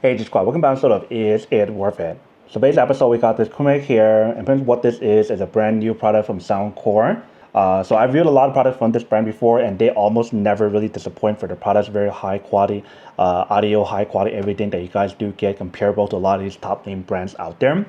Hey G Squad, welcome back to sort of Is It Worth It? So today's episode we got this KUMIC here, and what this is a brand new product from Soundcore. So I've reviewed a lot of products from this brand before, and they almost never really disappoint for their products. Very high quality audio, high quality everything that you guys do get comparable to a lot of these top name brands out there.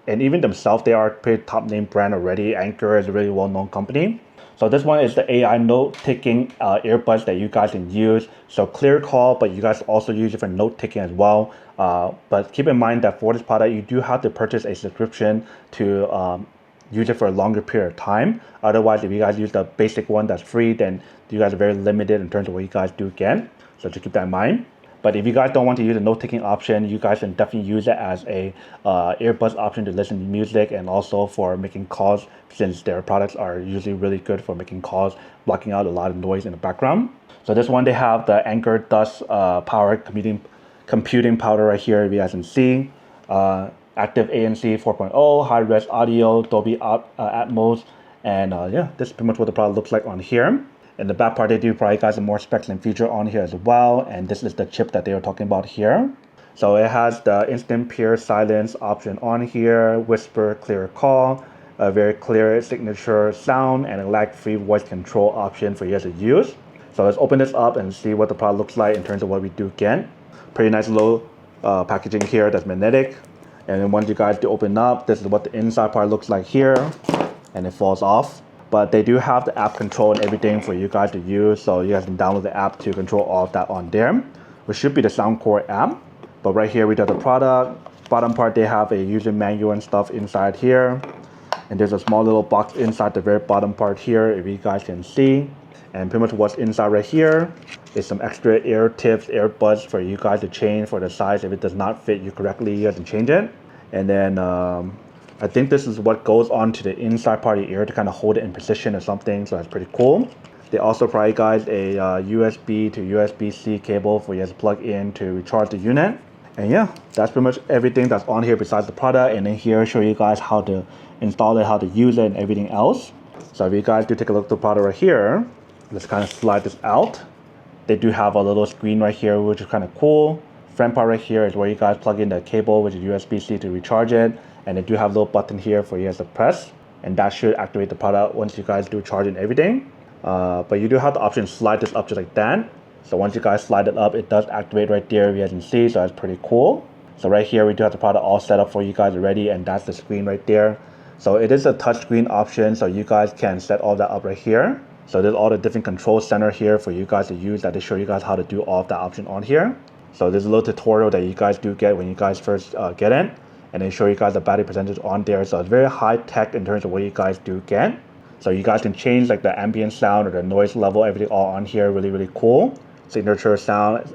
And even themselves, they are a pretty top name brand already. Anker is a really well known company. So this one is the AI note-taking earbuds that you guys can use. So clear call, but you guys also use it for note-taking as well. But keep in mind that for this product, you do have to purchase a subscription to use it for a longer period of time. Otherwise, if you guys use the basic one that's free, then you guys are very limited in terms of what you guys do get. So just keep that in mind. But if you guys don't want to use the note-taking option, you guys can definitely use it as a earbuds option to listen to music and also for making calls, since their products are usually really good for making calls, blocking out a lot of noise in the background. So this one, they have the Anker Dust Power Computing Powder right here, if you guys can see. Active ANC 4.0, high-res audio, Dolby Atmos, and yeah, this is pretty much what the product looks like on here. In the back part, they do provide guys more specs and feature on here as well, and this is the chip that they were talking about here. So it has the instant pure silence option on here, whisper clear call, a very clear signature sound, and a lag-free voice control option for you guys to use. So let's open this up and see what the product looks like in terms of what we do get. Pretty nice little packaging here that's magnetic. And then once you guys do open up, this is what the inside part looks like here, and it falls off. But they do have the app control and everything for you guys to use, so you guys can download the app to control all of that on there, which should be the Soundcore app. But right here we got the product. Bottom part, they have a user manual and stuff inside here, and there's a small little box inside the very bottom part here, if you guys can see. And pretty much what's inside right here is some extra ear tips, earbuds for you guys to change for the size. If it does not fit you correctly, you guys can change it. And then I think this is what goes on to the inside part of your ear to kind of hold it in position or something, so that's pretty cool. They also provide guys a USB to USB-C cable for you guys to plug in to recharge the unit. And yeah, that's pretty much everything that's on here besides the product. And then here show you guys how to install it, how to use it, and everything else. So if you guys do take a look at the product right here, let's kind of slide this out. They do have a little screen right here, which is kind of cool. Front part right here is where you guys plug in the cable, which is USB-C to recharge it. And they do have a little button here for you guys to press, and that should activate the product once you guys do charge and everything. But you do have the option to slide this up just like that. So once you guys slide it up, it does activate right there, if you guys can see, so that's pretty cool. So right here, we do have the product all set up for you guys already, and that's the screen right there. So it is a touchscreen option, so you guys can set all that up right here. So there's all the different control center here for you guys to use that they show you guys how to do all of that option on here. So there's a little tutorial that you guys do get when you guys first get in. And they show you guys the battery percentage on there, so it's very high tech in terms of what you guys do get. So you guys can change like the ambient sound or the noise level, everything all on here, really cool. Signature sound,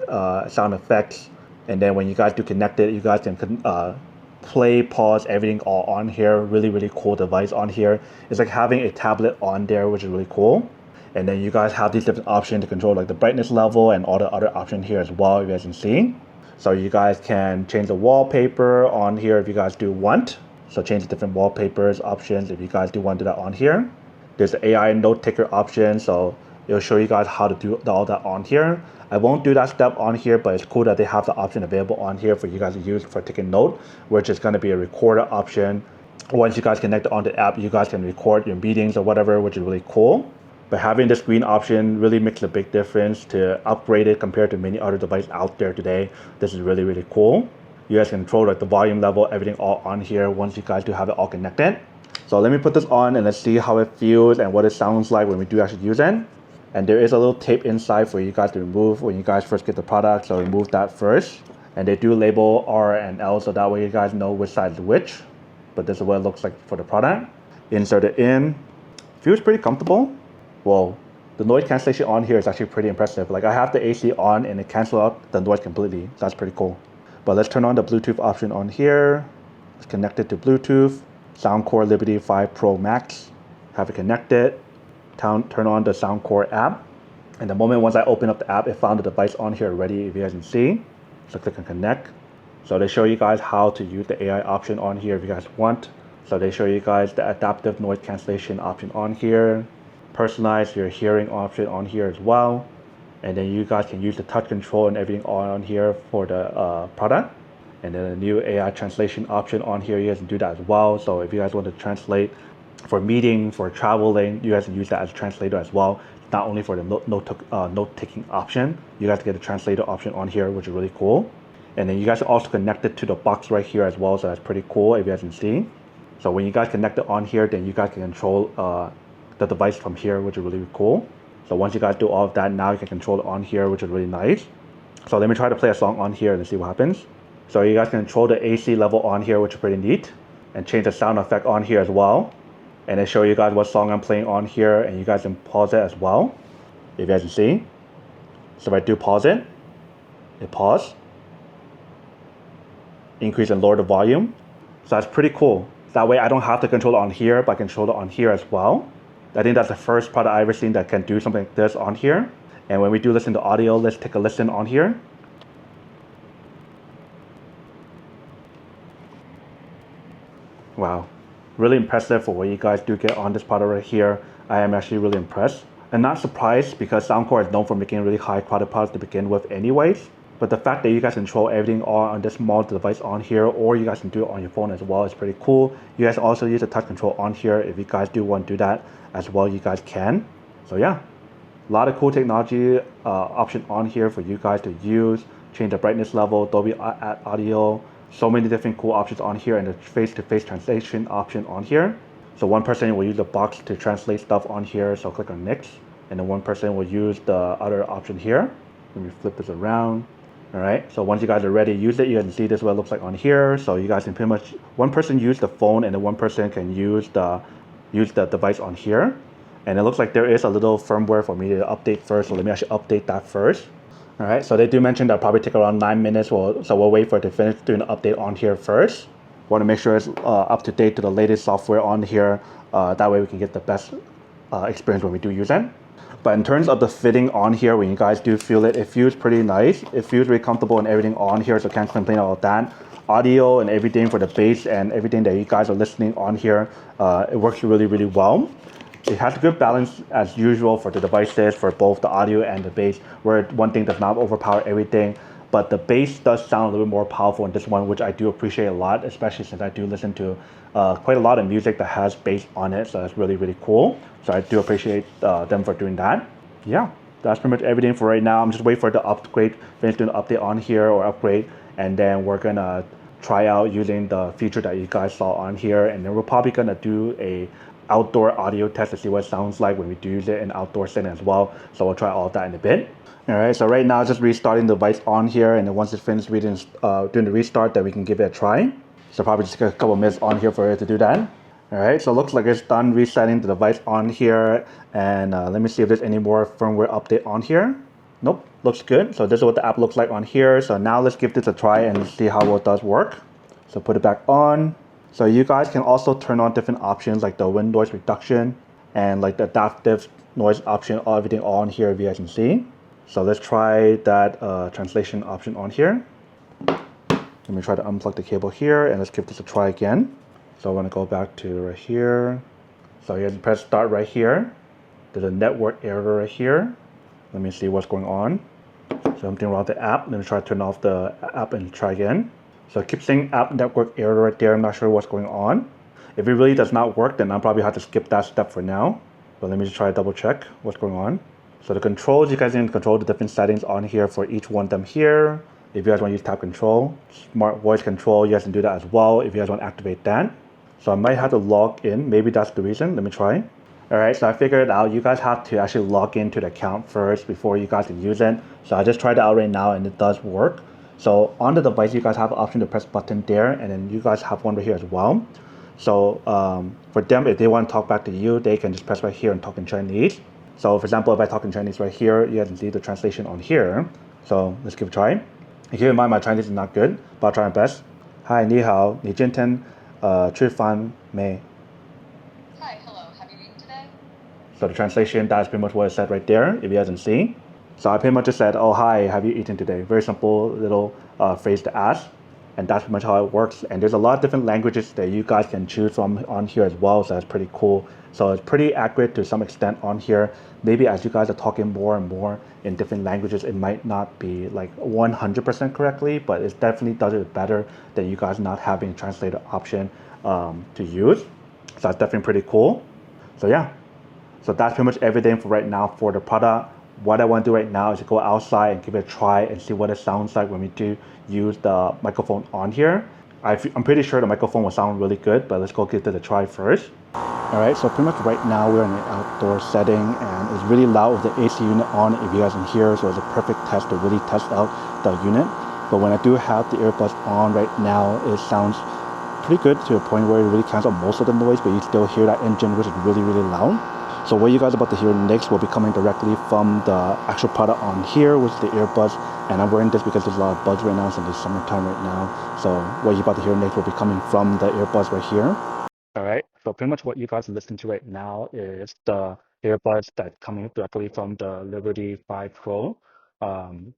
sound effects, and then when you guys do connect it, you guys can play, pause, everything all on here. Really cool device on here. It's like having a tablet on there, which is really cool. And then you guys have these different options to control like the brightness level and all the other options here as well, you guys can see. So you guys can change the wallpaper on here if you guys do want. So change the different wallpapers options if you guys do want to do that on here. There's the AI note taker option, so it'll show you guys how to do all that on here. I won't do that step on here, but it's cool that they have the option available on here for you guys to use for taking note, which is going to be a recorder option. Once you guys connect it on the app, you guys can record your meetings or whatever, which is really cool. But having the screen option really makes a big difference to upgrade it compared to many other devices out there today. This is really cool. You guys can control like the volume level, everything all on here once you guys do have it all connected. So let me put this on and let's see how it feels and what it sounds like when we do actually use it. And there is a little tape inside for you guys to remove when you guys first get the product, so remove that first. And they do label R and L, so that way you guys know which side is which. But this is what it looks like for the product. Insert it in. Feels pretty comfortable. Well, the noise cancellation on here is actually pretty impressive. Like I have the AC on and it cancels out the noise completely. That's pretty cool. But let's turn on the Bluetooth option on here. Let's connect it to Bluetooth. Soundcore Liberty 5 Pro Max. Have it connected. Turn on the Soundcore app. And the moment once I open up the app, it found the device on here already, if you guys can see. So click on connect. So they show you guys how to use the AI option on here if you guys want. So they show you guys the adaptive noise cancellation option on here. Personalize your hearing option on here as well. And then you guys can use the touch control and everything all on here for the product. And then a new AI translation option on here, you guys can do that as well. So if you guys want to translate for meeting, for traveling, you guys can use that as a translator as well. Not only for the note-taking option, you guys get a translator option on here, which is really cool. And then you guys are also connected to the box right here as well, so that's pretty cool if you guys can see. So when you guys connect it on here, then you guys can control the device from here, which is really cool. So once you guys do all of that, now you can control it on here, which is really nice. So let me try to play a song on here and see what happens. So you guys can control the AC level on here, which is pretty neat. And change the sound effect on here as well. And then show you guys what song I'm playing on here, and you guys can pause it as well, if you guys can see. So if I do pause it pause. Increase and lower the volume. So that's pretty cool. That way I don't have to control it on here, but I control it on here as well. I think that's the first product I've ever seen that can do something like this on here. And when we do listen to audio, let's take a listen on here. Wow, really impressive for what you guys do get on this product right here. I am actually really impressed. And not surprised, because Soundcore is known for making really high quality products to begin with anyways. But the fact that you guys control everything all on this small device on here, or you guys can do it on your phone as well, is pretty cool. You guys also use the touch control on here. If you guys do want to do that as well, you guys can. So yeah, a lot of cool technology option on here for you guys to use. Change the brightness level, Dolby Audio, so many different cool options on here, and the face-to-face translation option on here. So one person will use the box to translate stuff on here, so click on next. And then one person will use the other option here. Let me flip this around. All right, so once you guys are ready to use it, you guys can see this is what it looks like on here. So you guys can pretty much, one person use the phone, and then one person can use the device on here. And it looks like there is a little firmware for me to update first, so let me actually update that first. All right, so they do mention that'll probably take around 9 minutes, so we'll wait for it to finish doing the update on here first. Want to make sure it's up to date to the latest software on here. That way we can get the best experience when we do use it. But in terms of the fitting on here, when you guys do feel it, it feels pretty nice. It feels really comfortable and everything on here, so can't complain about that. Audio and everything for the bass and everything that you guys are listening on here, it works really, really well. It has a good balance as usual for the devices, for both the audio and the bass, where one thing does not overpower everything. But the bass does sound a little bit more powerful in this one, which I do appreciate a lot, especially since I do listen to quite a lot of music that has bass on it, so that's really, really cool. So I do appreciate them for doing that. Yeah, that's pretty much everything for right now. I'm just waiting for the upgrade, finish doing the update on here or upgrade, and then we're gonna try out using the feature that you guys saw on here, and then we're probably gonna do a outdoor audio test to see what it sounds like when we do use it in outdoor setting as well. So we'll try all of that in a bit. All right, so right now just restarting the device on here, and then once it's finished doing the restart, then we can give it a try. So probably just a couple minutes on here for it to do that. All right, so it looks like it's done resetting the device on here, and let me see if there's any more firmware update on here. Nope, looks good. So this is what the app looks like on here. So now let's give this a try and see how well it does work. So put it back on. So you guys can also turn on different options like the wind noise reduction and like the adaptive noise option, everything all on here if you guys can see. So let's try that translation option on here. Let me try to unplug the cable here, and let's give this a try again. So I want to go back to right here. So you can press start right here. There's a network error right here. Let me see what's going on. Something wrong with the app. Let me try to turn off the app and try again. So I keep saying app network error right there. I'm not sure what's going on. If it really does not work, then I'll probably have to skip that step for now. But let me just try to double check what's going on. So the controls, you guys can control the different settings on here for each one of them here. If you guys want to use tap control, smart voice control, you guys can do that as well if you guys want to activate that. So I might have to log in. Maybe that's the reason. Let me try. All right, so I figured it out. You guys have to actually log into the account first before you guys can use it. So I just tried it out right now, and it does work. So on the device, you guys have an option to press button there, and then you guys have one right here as well. So for them, if they want to talk back to you, they can just press right here and talk in Chinese. So for example, if I talk in Chinese right here, you guys can see the translation on here. So let's give it a try. Keep in mind, my Chinese is not good, but I'll try my best. Hi, 你好，你今天吃饭没? Hi, hello, have you eaten today? So the translation, that's pretty much what it said right there, if you guys can see. So I pretty much just said, oh, hi, have you eaten today? Very simple little phrase to ask. and that's pretty much how it works. And there's a lot of different languages that you guys can choose from on here as well, so that's pretty cool. So it's pretty accurate to some extent on here. Maybe as you guys are talking more and more in different languages, it might not be like 100% correctly, but it definitely does it better than you guys not having a translator option to use. So that's definitely pretty cool. So yeah, so that's pretty much everything for right now for the product. What I want to do right now is to go outside and give it a try and see what it sounds like when we do use the microphone on here. I'm pretty sure the microphone will sound really good, but let's go give it a try first. All right, so pretty much right now we're in an outdoor setting and it's really loud with the AC unit on, if you guys can hear, so it's a perfect test to really test out the unit. But when I do have the earbuds on right now, it sounds pretty good to a point where it really cancels out most of the noise, but you still hear that engine, which is really, really loud. So what you guys are about to hear next will be coming directly from the actual product on here, which is the earbuds. And I'm wearing this because there's a lot of bugs right now, since it's summertime right now. So what you're about to hear next will be coming from the earbuds right here. All right, so pretty much what you guys are listening to right now is the earbuds that coming directly from the Liberty 5 Pro. Um,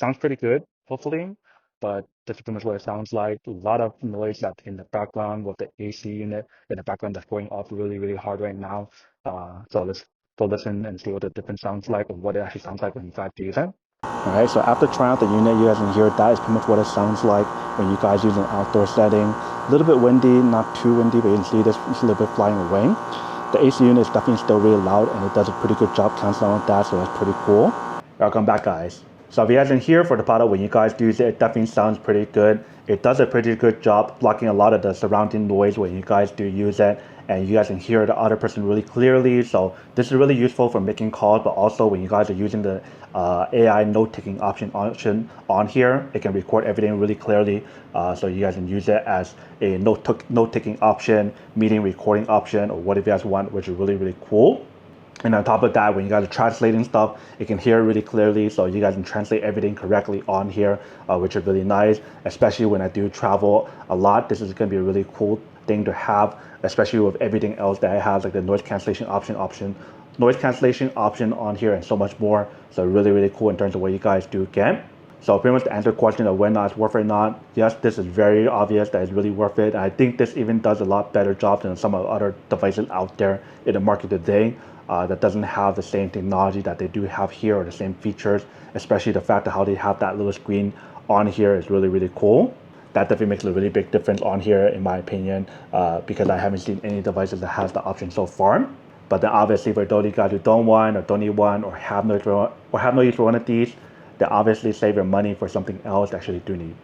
Sounds pretty good, hopefully, but this is pretty much what it sounds like. A lot of noise that's in the background with the AC unit in the background that's going off really, really hard right now. So let's go listen and see what the difference sounds like and what it actually sounds like when you guys use it. All right, so after trying out the unit, you guys can hear that is pretty much what it sounds like when you guys use an outdoor setting. A little bit windy, not too windy, but you can see this it's a little bit flying away. The AC unit is definitely still really loud, and it does a pretty good job canceling out that, so that's pretty cool. Welcome back, guys. So if you guys can hear for the product, when you guys do use it, it definitely sounds pretty good. It does a pretty good job blocking a lot of the surrounding noise when you guys do use it, and you guys can hear the other person really clearly. So this is really useful for making calls, but also when you guys are using the AI note-taking option on here, it can record everything really clearly. So you guys can use it as a note-taking option, meeting recording option, or whatever you guys want, which is really, really cool. And on top of that, when you guys are translating stuff, it can hear really clearly, so you guys can translate everything correctly on here, which is really nice. Especially when I do travel a lot, this is going to be a really cool thing to have, especially with everything else that it has, like the noise cancellation option on here, and so much more. So really, really cool in terms of what you guys do get. So pretty much to answer the question of whether or not it's worth it or not, yes, this is very obvious that it's really worth it. And I think this even does a lot better job than some of the other devices out there in the market today that doesn't have the same technology that they do have here, or the same features, especially the fact that how they have that little screen on here is really, really cool. That definitely makes a really big difference on here, in my opinion, because I haven't seen any devices that has the option so far. But then obviously for those of you guys who don't want, or don't need one, or have no use for one of these, then obviously save your money for something else that actually do need.